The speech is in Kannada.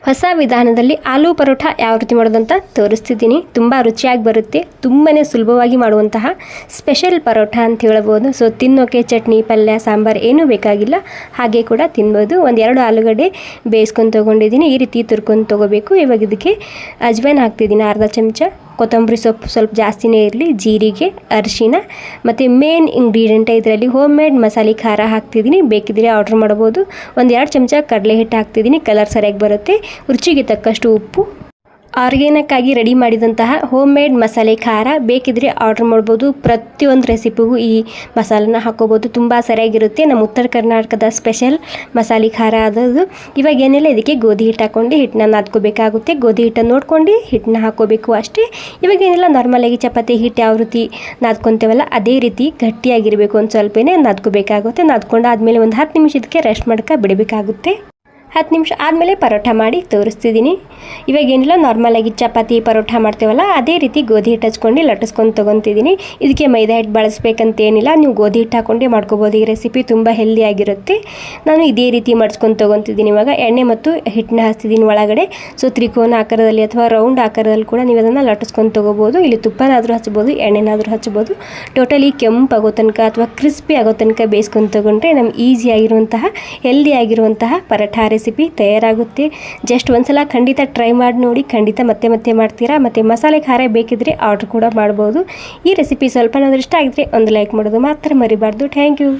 ಹೊಸ ವಿಧಾನದಲ್ಲಿ ಆಲೂ ಪರೋಟ ಯಾವ ರೀತಿ ಮಾಡೋದಂತ ತೋರಿಸ್ತಿದ್ದೀನಿ. ತುಂಬ ರುಚಿಯಾಗಿ ಬರುತ್ತೆ, ತುಂಬಾ ಸುಲಭವಾಗಿ ಮಾಡುವಂತಹ ಸ್ಪೆಷಲ್ ಪರೋಟ ಅಂತ ಹೇಳ್ಬೋದು. ಸೊ ತಿನ್ನೋಕೆ ಚಟ್ನಿ ಪಲ್ಯ ಸಾಂಬಾರು ಏನೂ ಬೇಕಾಗಿಲ್ಲ, ಹಾಗೆ ಕೂಡ ತಿನ್ಬೋದು. ಒಂದೆರಡು ಆಲೂಗಡ್ಡೆ ಬೇಯಿಸ್ಕೊಂಡು ತೊಗೊಂಡಿದ್ದೀನಿ, ಈ ರೀತಿ ತುರ್ಕೊಂಡು ತೊಗೋಬೇಕು. ಇವಾಗ ಇದಕ್ಕೆ ಅಜ್ವೈನ್ ಹಾಕ್ತಿದ್ದೀನಿ ಅರ್ಧ ಚಮಚ, ಕೊತ್ತಂಬರಿ ಸೊಪ್ಪು ಸ್ವಲ್ಪ ಜಾಸ್ತಿನೇ ಇರಲಿ, ಜೀರಿಗೆ, ಅರಿಶಿನ ಮತ್ತು ಮೇನ್ ಇಂಗ್ರೀಡಿಯೆಂಟ್ ಇದರಲ್ಲಿ ಹೋಮ್ ಮೇಡ್ ಮಸಾಲೆ ಖಾರ ಹಾಕ್ತಿದ್ದೀನಿ. ಬೇಕಿದ್ರೆ ಆರ್ಡ್ರ್ ಮಾಡ್ಬೋದು. ಒಂದೆರಡು ಚಮಚ ಕಡಲೆ ಹಿಟ್ಟು ಹಾಕ್ತಿದ್ದೀನಿ, ಕಲರ್ ಸರಿಯಾಗಿ ಬರುತ್ತೆ. ರುಚಿಗೆ ತಕ್ಕಷ್ಟು ಉಪ್ಪು, ಆರ್ಗ್ಯಾನಿಕ್ಕಾಗಿ ರೆಡಿ ಮಾಡಿದಂತಹ ಹೋಮ್ ಮೇಡ್ ಮಸಾಲೆ ಖಾರ ಬೇಕಿದ್ರೆ ಆರ್ಡ್ರ್ ಮಾಡ್ಬೋದು. ಪ್ರತಿಯೊಂದು ರೆಸಿಪಿಗೂ ಈ ಮಸಾಲನ ಹಾಕೋಬೋದು, ತುಂಬ ಸರಿಯಾಗಿರುತ್ತೆ. ನಮ್ಮ ಉತ್ತರ ಕರ್ನಾಟಕದ ಸ್ಪೆಷಲ್ ಮಸಾಲೆ ಖಾರ ಅದದು. ಇವಾಗ ಏನಿಲ್ಲ, ಇದಕ್ಕೆ ಗೋಧಿ ಹಿಟ್ಟು ಹಾಕ್ಕೊಂಡು ಹಿಟ್ಟನ್ನ ನಾದ್ಕೋಬೇಕಾಗುತ್ತೆ. ಗೋಧಿ ಹಿಟ್ಟನ್ನು ನೋಡ್ಕೊಂಡು ಹಿಟ್ಟನ್ನ ಹಾಕೋಬೇಕು ಅಷ್ಟೇ. ಇವಾಗ ಏನಿಲ್ಲ, ನಾರ್ಮಲಾಗಿ ಚಪಾತಿ ಹಿಟ್ಟು ಯಾವ ರೀತಿ ನಾದ್ಕೊತೇವಲ್ಲ ಅದೇ ರೀತಿ ಗಟ್ಟಿಯಾಗಿರಬೇಕು. ಒಂದು ಸ್ವಲ್ಪನೇ ನಾದ್ಕೋಬೇಕಾಗುತ್ತೆ. ನಾದ್ಕೊಂಡು ಆದಮೇಲೆ ಒಂದು 10 ನಿಮಿಷದಕ್ಕೆ ರೆಸ್ಟ್ ಮಾಡ್ಕೊ ಬಿಡಬೇಕಾಗುತ್ತೆ. 10 ನಿಮಿಷ ಆದಮೇಲೆ ಪರೋಟ ಮಾಡಿ ತೋರಿಸ್ತಿದ್ದೀನಿ. ಇವಾಗ ಏನಿಲ್ಲ, ನಾರ್ಮಲಾಗಿ ಚಪಾತಿ ಪರೋಟ ಮಾಡ್ತೇವಲ್ಲ ಅದೇ ರೀತಿ ಗೋಧಿ ಹಿಟ್ಟು ಹಚ್ಕೊಂಡು ಲಟ್ಟಿಸ್ಕೊಂಡು ತೊಗೊತಿದ್ದೀನಿ. ಇದಕ್ಕೆ ಮೈದಾ ಹಿಟ್ಟು ಬಳಸ್ಬೇಕಂತೇನಿಲ್ಲ, ನೀವು ಗೋಧಿ ಹಿಟ್ಟು ಹಾಕ್ಕೊಂಡೇ ಮಾಡ್ಕೋಬೋದು. ಈ ರೆಸಿಪಿ ತುಂಬ ಹೆಲ್ದಿಯಾಗಿರುತ್ತೆ. ನಾನು ಇದೇ ರೀತಿ ಮಾಡಿಸ್ಕೊಂಡು ತೊಗೊತಿದ್ದೀನಿ. ಇವಾಗ ಎಣ್ಣೆ ಮತ್ತು ಹಿಟ್ಟನ್ನ ಹಚ್ತಿದ್ದೀನಿ ಒಳಗಡೆ. ಸೊ ತ್ರಿಕೋನ ಆಕಾರದಲ್ಲಿ ಅಥವಾ ರೌಂಡ್ ಆಕಾರದಲ್ಲಿ ಕೂಡ ನೀವು ಅದನ್ನು ಲಟ್ಟಿಸ್ಕೊಂಡು ತೊಗೋಬೋದು. ಇಲ್ಲಿ ತುಪ್ಪನಾದರೂ ಹಚ್ಬೋದು, ಎಣ್ಣೆನಾದರೂ ಹಚ್ಬೋದು. ಟೋಟಲಿ ಕೆಂಪಾಗೋ ತನಕ ಅಥವಾ ಕ್ರಿಸ್ಪಿ ಆಗೋ ತನಕ ಬೇಯಿಸ್ಕೊಂಡು ತೊಗೊಂಡ್ರೆ ನಮ್ಗೆ ಈಸಿಯಾಗಿರುವಂತಹ ಹೆಲ್ದಿಯಾಗಿರುವಂತಹ ಪರೋಟ ರೆಸಿಪಿ ತಯಾರಾಗುತ್ತೆ. ಜಸ್ಟ್ ಒಂದ್ಸಲ ಖಂಡಿತ ಟ್ರೈ ಮಾಡಿ ನೋಡಿ, ಖಂಡಿತ ಮತ್ತೆ ಮಾಡ್ತೀರಾ. ಮತ್ತು ಮಸಾಲೆ ಖಾರ ಬೇಕಿದ್ರೆ ಆರ್ಡ್ರ್ ಕೂಡ ಮಾಡ್ಬೋದು. ಈ ರೆಸಿಪಿ ಸ್ವಲ್ಪನಾದರೂ ಇಷ್ಟ ಆಗಿದ್ರೆ ಒಂದು ಲೈಕ್ ಮಾಡೋದು ಮಾತ್ರ ಮರಿಬಾರ್ದು. Thank you.